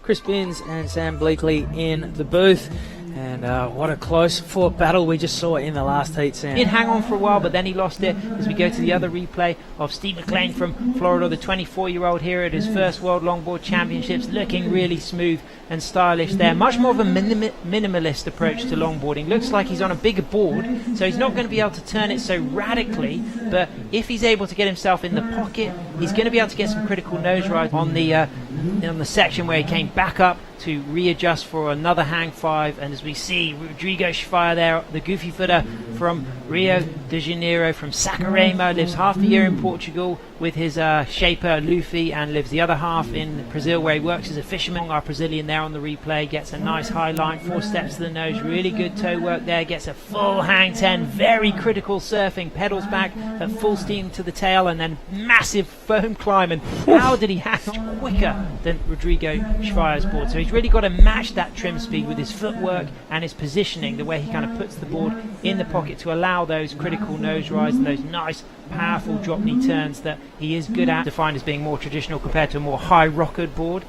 Chris Binns and Sam Bleakley in the booth. And what a close fought battle we just saw in the last heat, Sam. He did hang on for a while, but then he lost it. As we go to the other replay of Steve McLean from Florida, the 24-year-old here at his first World Longboard Championships, looking really smooth and stylish there. Much more of a minimalist approach to longboarding. Looks like he's on a bigger board, so he's not going to be able to turn it so radically, but if he's able to get himself in the pocket, he's going to be able to get some critical nose ride on the section where he came back up to readjust for another hang five. And as we see R.Sphaier there, the goofy footer from Rio de Janeiro, from Saquarema, lives half the year in Portugal with his shaper Luffy, and lives the other half in Brazil where he works as a fisherman. Our Brazilian there on the replay gets a nice high line, 4 steps to the nose, really good toe work there, gets a full hang 10, very critical surfing, pedals back at full steam to the tail, and then massive foam climb. And how did he hang quicker than R.Sphaier board? So he's really got to match that trim speed with his footwork and his positioning, the way he kind of puts the board in the pocket to allow those critical nose rides and those nice powerful drop knee turns that he is good at, defined as being more traditional compared to a more high rockered board.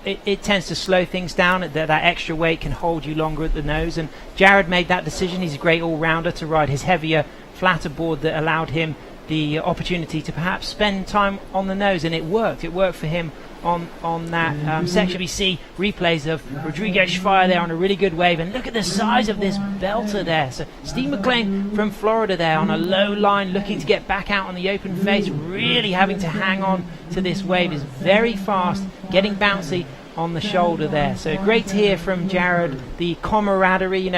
It tends to slow things down. That extra weight can hold you longer at the nose, and Jared made that decision. He's a great all-rounder to ride his heavier, flatter board that allowed him the opportunity to perhaps spend time on the nose, and it worked for him on that section. We see replays of R.Sphaier there on a really good wave, and look at the size of this belter there. So Steve McLean from Florida there on a low line, looking to get back out on the open face, really having to hang on to this wave, is very fast, getting bouncy on the shoulder there. So great to hear from Jared, the camaraderie,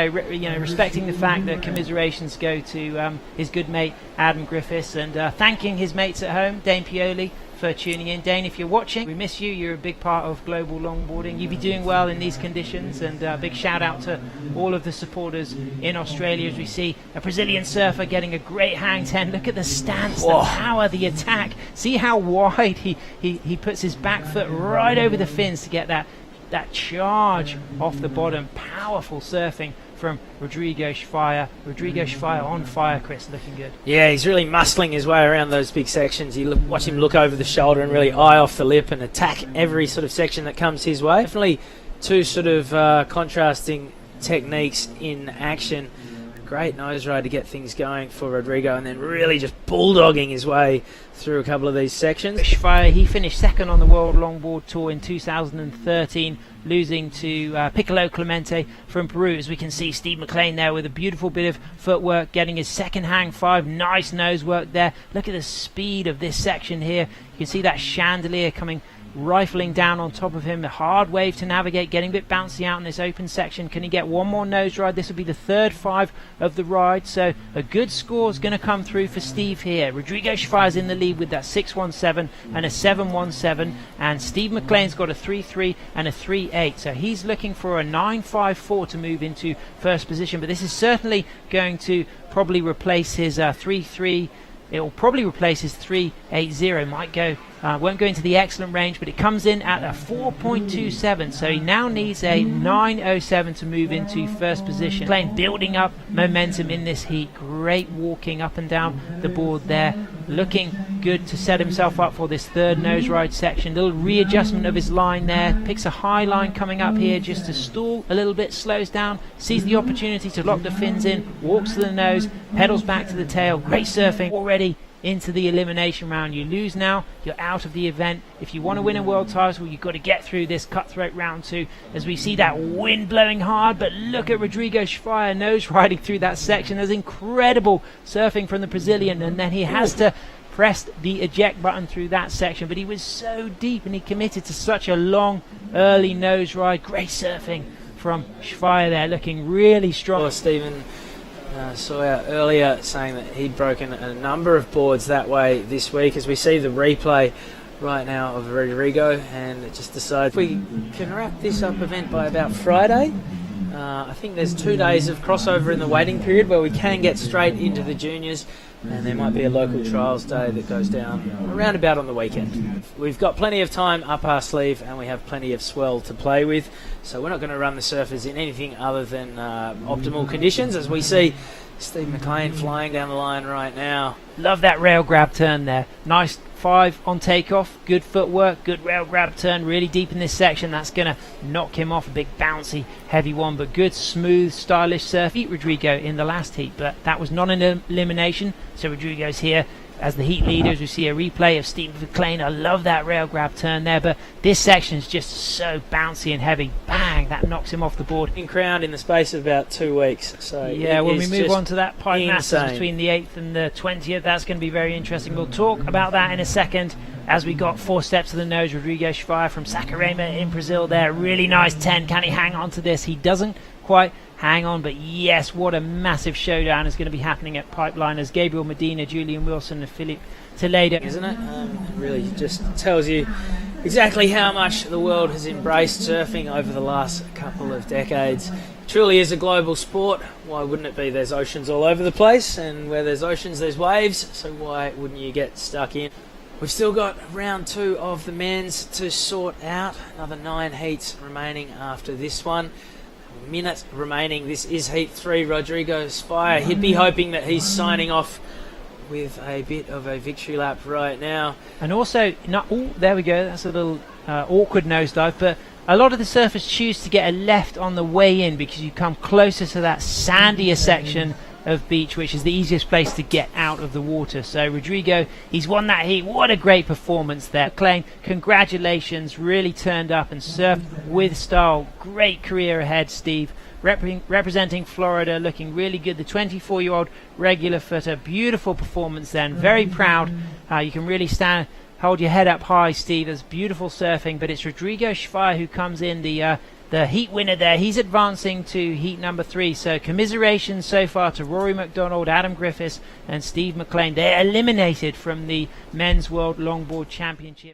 respecting the fact that commiserations go to his good mate Adam Griffiths, and thanking his mates at home, Dane Pioli, for tuning in. Dane, if you're watching, we miss you. You're a big part of global longboarding. You'll be doing well in these conditions, and big shout out to all of the supporters in Australia as we see a Brazilian surfer getting a great hang 10. Look at the stance, the power, the attack. See how wide he puts his back foot right over the fins to get that charge off the bottom. Powerful surfing from R.Sphaier. R.Sphaier on fire, Chris, looking good. Yeah, he's really muscling his way around those big sections. You watch him look over the shoulder and really eye off the lip and attack every sort of section that comes his way. Definitely two sort of contrasting techniques in action. Great nose ride to get things going for Rodrigo, and then really just bulldogging his way through a couple of these sections. R.Sphaier, he finished second on the World Longboard Tour in 2013, losing to Piccolo Clemente from Peru. As we can see, Steve McLean there with a beautiful bit of footwork, getting his second hang 5. Nice nose work there. Look at the speed of this section here. You can see that chandelier coming rifling down on top of him. A hard wave to navigate, getting a bit bouncy out in this open section. Can he get one more nose ride? This will be the third 5 of the ride, so a good score is going to come through for Steve here. R.Sphaier in the lead with that 6.17 and a 7.17, and Steve McLean's got a 3.3 and a 3.8, so he's looking for a 9.54 to move into first position. But this is certainly going to probably replace his 3.3. It will probably replace his 3.80. Won't go into the excellent range, but it comes in at a 4.27. So he now needs a 9.07 to move into first position. Playing, building up momentum in this heat. Great walking up and down the board there. Looking good to set himself up for this third nose ride section. Little readjustment of his line there. Picks a high line coming up here just to stall a little bit. Slows down. Sees the opportunity to lock the fins in. Walks to the nose. Pedals back to the tail. Great surfing already into the elimination round. You lose now, you're out of the event. If you want to win a world title, you've got to get through this cutthroat round 2. As we see that wind blowing hard, but look at R.Sphaier nose riding through that section. There's incredible surfing from the Brazilian, and then he has to press the eject button through that section, but he was so deep and he committed to such a long early nose ride. Great surfing from Sphaier there, looking really strong. Stephen Sawyer earlier saying that he'd broken a number of boards that way this week. As we see the replay right now of Rodrigo, and it just decided if we can wrap this up event by about Friday. I think there's 2 days of crossover in the waiting period where we can get straight into the juniors, and there might be a local trials day that goes down around about on the weekend. We've got plenty of time up our sleeve, and we have plenty of swell to play with, so we're not going to run the surfers in anything other than optimal conditions. As we see Steve McLean flying down the line right now. Love that rail grab turn there. Nice 5 on takeoff. Good footwork, good rail grab turn, really deep in this section. That's going to knock him off. A big bouncy, heavy one, but good, smooth, stylish surf. Beat Rodrigo in the last heat, but that was not an elimination. So Rodrigo's here as the heat leaders. We see a replay of Steve McLean. I love that rail grab turn there, but this section is just so bouncy and heavy. Bang, that knocks him off the board. Been crowned in the space of about 2 weeks. So yeah, when we move on to that pipe masters between the 8th and the 20th, that's going to be very interesting. We'll talk about that in a second. As we got 4 steps to the nose, R.Sphaier from Saquarema in Brazil there. Really nice 10. Can he hang on to this? He doesn't quite hang on, but yes, what a massive showdown is going to be happening at Pipeliners. Gabriel Medina, Julian Wilson and Philip Toledo. Isn't it? It really just tells you exactly how much the world has embraced surfing over the last couple of decades. It truly is a global sport. Why wouldn't it be? There's oceans all over the place, and where there's oceans there's waves, so why wouldn't you get stuck in? We've still got round 2 of the men's to sort out. Another 9 heats remaining after this one. Minute remaining. This is heat 3. R.Sphaier. He'd be hoping that he's signing off with a bit of a victory lap right now. And also, there we go. That's a little awkward nosedive, but a lot of the surfers choose to get a left on the way in because you come closer to that sandier section of beach, which is the easiest place to get out of the water. So Rodrigo, he's won that heat. What a great performance there. McLean, congratulations, really turned up and surfed with style. Great career ahead, Steve. Representing Florida, looking really good. The 24-year-old regular footer, beautiful performance then. Very proud. You can really hold your head up high, Steve. There's beautiful surfing, but it's R.Sphaier who comes in, the heat winner there. He's advancing to heat number 3. So commiserations so far to Rory McDonald, Adam Griffiths and Steve McLean. They're eliminated from the Men's World Longboard Championship.